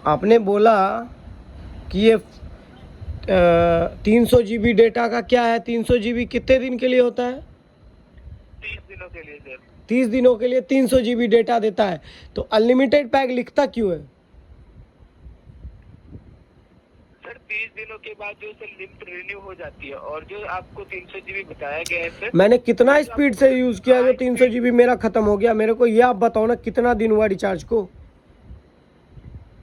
आपने बोला कि ये 300 GB डेटा का क्या है, 300 GB कितने दिन के लिए होता है? 30 दिनों के लिए सर। 30 दिनों के लिए 300 GB डेटा देता है, तो अनलिमिटेड पैक लिखता क्यों है? सर 30 दिनों के बाद जो सर लिमिट रिन्यू हो जाती है, और जो आपको 300 GB बताया गया है सर, मैंने कितना स्पीड से यूज़ किया जो 300 GB मेरा ख़त्म हो गया? मेरे को ये आप बताओ ना, कितना दिन हुआ रिचार्ज को?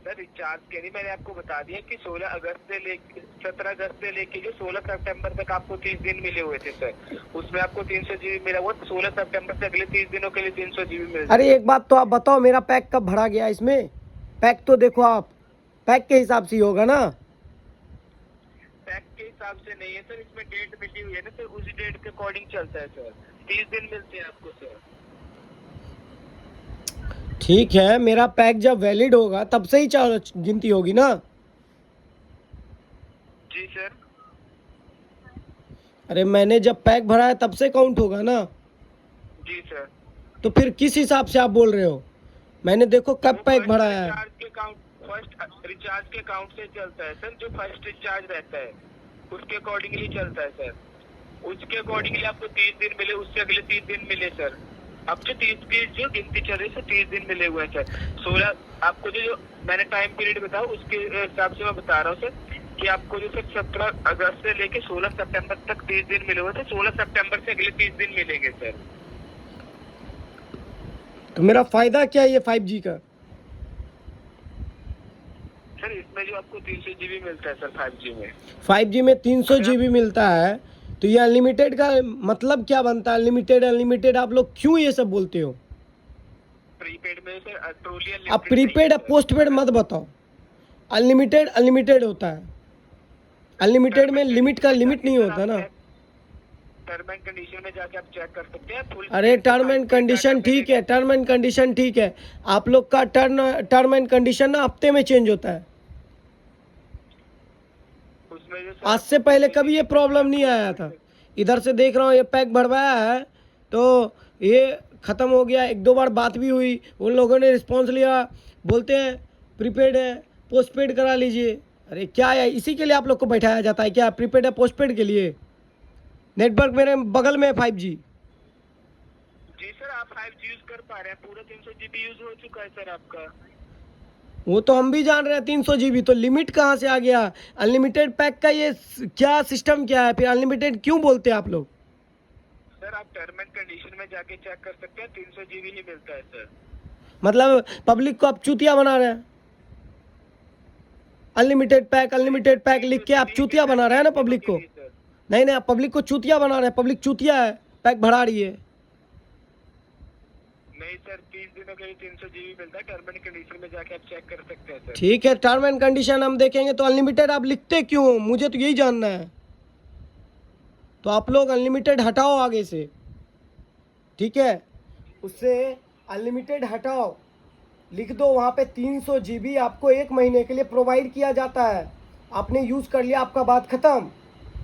सर रिचार्ज के लिए मैंने आपको बता दिया कि 16 अगस्त से लेके 17 अगस्त से लेके जो 16 सितंबर तक आपको 30 दिन मिले हुए थे सर, उसमें आपको 300 GB मिला हुआ। 16 सितंबर से अगले 30 दिनों के लिए 300 GB मिल। अरे एक बात तो आप बताओ, मेरा पैक कब भरा गया इसमें? पैक तो देखो आप, पैक के हिसाब से ही होगा ना। पैक के हिसाब से नहीं है सर, इसमें डेट मिली हुई है ना सर, उसी डेट के अकॉर्डिंग चलता है सर। 30 दिन मिलते हैं आपको सर। ठीक है, मेरा पैक जब वैलिड होगा तब से ही गिनती होगी ना। जी सर। अरे मैंने जब पैक भरा है तब से काउंट होगा ना। जी सर। तो फिर किस हिसाब से आप बोल रहे हो? मैंने देखो कब पैक भरा है। फर्स्ट रिचार्ज के अकाउंट से चलता है सर, जो फर्स्ट रिचार्ज रहता है उसके अकॉर्डिंगली चलता है सर। उसके अकॉर्डिंगली आपको 30 दिन मिले, उससे अगले 30 दिन मिले सर। अब जो 30 की जो गिनती चल रही है सर, 30 दिन मिले हुए हैं सर। 16 आपको जो मैंने टाइम पीरियड बताया उसके हिसाब से मैं बता रहा हूँ सर कि आपको जो सर 17 अगस्त से लेके 16 सितंबर तक 30 दिन मिले हुए थे। 16 सितंबर से अगले 30 दिन मिलेंगे सर। तो मेरा फायदा क्या है ये 5G का? सर इसमें जो आपको 300 GB मिलता है सर 5G में। 5G में 300 GB मिलता है, तो ये अनलिमिटेड का मतलब क्या बनता है? अनलिमिटेड अनलिमिटेड आप लोग क्यों ये सब बोलते हो? प्रीपेड में सर ट्रोली आप प्रीपेड और पोस्टपेड मत बताओ, अनलिमिटेड अनलिमिटेड होता है। अनलिमिटेड में लिमिट का लिमिट नहीं होता ना। टर्म एंड कंडीशन में जाके आप चेक कर सकते हैं फुल। अरे टर्म एंड कंडीशन ठीक है, टर्म एंड कंडीशन ठीक है। आप लोग का टर्म एंड कंडीशन ना हफ्ते में चेंज होता है। आज से पहले कभी ये प्रॉब्लम नहीं आया था। इधर से देख रहा हूँ ये पैक भरवाया है तो ये ख़त्म हो गया। एक दो बार बात भी हुई, उन लोगों ने रिस्पॉन्स लिया, बोलते हैं प्रीपेड है पोस्टपेड करा लीजिए। अरे क्या है, इसी के लिए आप लोग को बैठाया जाता है क्या? प्रीपेड है पोस्टपेड के लिए? नेटवर्क मेरे बगल में है 5G। जी सर, आप 5G यूज कर पा रहे हैं, पूरा 300 GB यूज हो चुका है सर आपका। वो तो हम भी जान रहे हैं 300 GB, तो लिमिट कहाँ से आ गया? अनलिमिटेड पैक का ये क्या सिस्टम क्या है? फिर अनलिमिटेड क्यों बोलते हैं आप लोग? सर आप टर्म एंड कंडीशन में जाके चेक कर सकते हैं, 300 GB ही मिलता है सर। मतलब पब्लिक को आप चूतिया बना रहे हैं। अनलिमिटेड पैक लिख के आप चूतिया बना रहे हैं ना पब्लिक को। नहीं नहीं, आप पब्लिक को चूतिया बना रहे हैं। पब्लिक चूतिया है, पैक भरा रही है। नहीं सर, 30 दिनों के लिए 300 GB मिलता है, टर्म एंड कंडीशन में जाके आप चेक कर सकते हैं सर। ठीक है, टर्म एंड कंडीशन हम देखेंगे, तो अनलिमिटेड आप लिखते क्यों? मुझे तो यही जानना है। तो आप लोग अनलिमिटेड हटाओ आगे से, ठीक है? उससे अनलिमिटेड हटाओ, लिख दो वहाँ पे 300 GB आपको 1 महीने के लिए प्रोवाइड किया जाता है। आपने यूज़ कर लिया, आपका बात ख़त्म।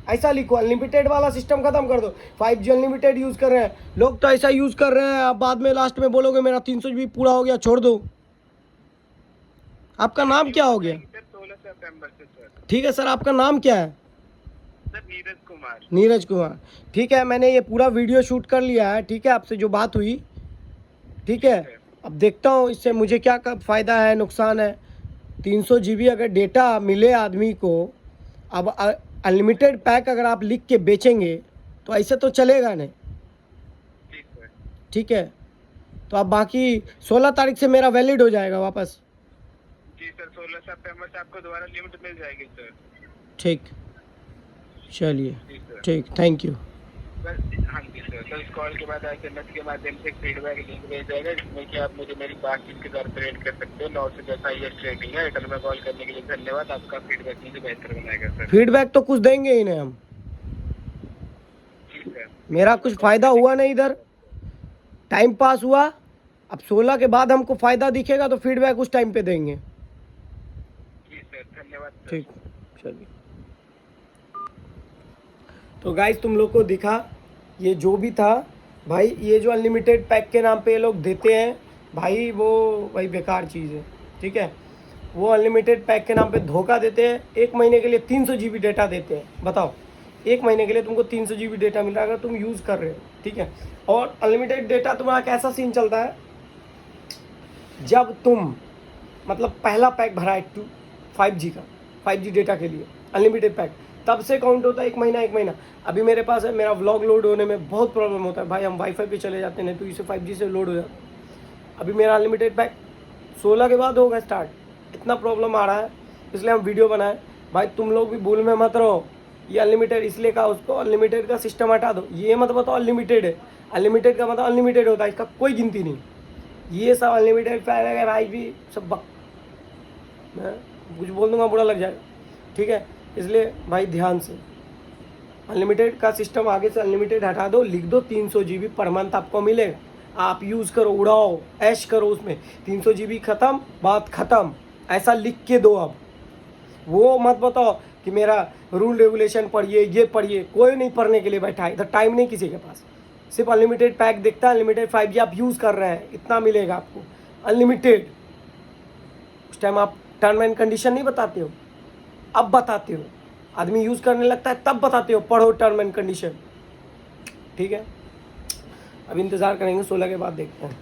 ऐसा लिखो, अनलिमिटेड वाला सिस्टम ख़त्म कर दो। 5G अनलिमिटेड यूज़ कर रहे हैं लोग, तो ऐसा यूज़ कर रहे हैं। आप बाद में लास्ट में बोलोगे मेरा 300 GB पूरा हो गया, छोड़ दो। आपका नाम क्या हो गया? 16 सितंबर से सर। ठीक है सर, आपका नाम क्या है? सर नीरज कुमार। नीरज कुमार, ठीक है। मैंने ये पूरा वीडियो शूट कर लिया है, ठीक है, आपसे जो बात हुई, ठीक है। अब देखता हूँ इससे मुझे क्या फ़ायदा है नुकसान है। 300 GB अगर डेटा मिले आदमी को, अब अनलिमिटेड पैक अगर आप लिख के बेचेंगे तो ऐसे तो चलेगा नहीं, ठीक है? तो अब बाकी 16 तारीख से मेरा वैलिड हो जाएगा वापस। जी सर, 16 सितंबर से आपको दोबारा लिमिट मिल जाएगी सर। ठीक, चलिए, ठीक, थैंक यू। हाँ जी सर। तो इस कॉल के बाद SMS के माध्यम से एक फीडबैक लिंक भेज जाएगा, जिसमें कि आप मुझे मेरी बातचीत के द्वारा रेट कर सकते हो। 9 से 10 हाईएस्ट रेटिंग है। एयरटेल में कॉल करने के लिए धन्यवाद। आपका फीडबैक मुझे बेहतर बनाएगा सर। फीडबैक तो कुछ देंगे ही नहीं हम। जी सर। मेरा कुछ फ़ायदा हुआ नहीं, इधर टाइम पास हुआ। अब 16 के बाद हमको फ़ायदा दिखेगा तो फीडबैक उस टाइम पे देंगे। जी सर, धन्यवाद सर। ठीक, चलिए। तो गाइस तुम लोग को दिखा, ये जो भी था भाई, ये जो अनलिमिटेड पैक के नाम पे ये लोग देते हैं भाई, वो भाई बेकार चीज़ है, ठीक है? वो अनलिमिटेड पैक के नाम पे धोखा देते हैं। 1 महीने के लिए 300 GB डेटा देते हैं। बताओ, 1 महीने के लिए तुमको 300 GB डेटा मिल रहा है अगर तुम यूज़ कर रहे हो, ठीक है। और अनलिमिटेड डेटा तुम्हारा कैसा सीन चलता है, जब तुम मतलब पहला पैक भरा है 5G का, 5G डेटा के लिए अनलिमिटेड पैक, तब से काउंट होता है 1 महीना 1 महीना। अभी मेरे पास है, मेरा व्लॉग लोड होने में बहुत प्रॉब्लम होता है भाई, हम वाईफाई पे चले जाते हैं तो इसे 5G से लोड हो जाता है। अभी मेरा अनलिमिटेड पैक 16 के बाद होगा स्टार्ट, इतना प्रॉब्लम आ रहा है, इसलिए हम वीडियो बनाए। भाई तुम लोग भी भूल में मत रहो, ये अनलिमिटेड इसलिए कहा, उसको अनलिमिटेड का सिस्टम हटा दो। ये मत बताओ अनलिमिटेड है, अनलिमिटेड का मतलब अनलिमिटेड होता है, इसका कोई गिनती नहीं। ये सब अनलिमिटेड पैक है भाई, भी सब मैं कुछ बोल दूंगा बुरा लग जाएगा, ठीक है। इसलिए भाई ध्यान से, अनलिमिटेड का सिस्टम आगे से अनलिमिटेड हटा दो, लिख दो 300 GB पर मंथ आपको मिलेगा, आप यूज़ करो, उड़ाओ, ऐश करो उसमें। 300 GB ख़त्म, बात ख़त्म, ऐसा लिख के दो। अब वो मत बताओ कि मेरा रूल रेगुलेशन पढ़िए, ये पढ़िए, कोई नहीं पढ़ने के लिए बैठा है इधर, टाइम नहीं किसी के पास। सिर्फ अनलिमिटेड पैक दिखता है, अनलिमिटेड 5G आप यूज़ कर रहे हैं, इतना मिलेगा आपको अनलिमिटेड। उस टाइम आप टर्म एंड कंडीशन नहीं बताते हो, अब बताते हो। आदमी यूज़ करने लगता है तब बताते हो, पढ़ो टर्म एंड कंडीशन, ठीक है। अब इंतज़ार करेंगे 16 के बाद, देखते हैं।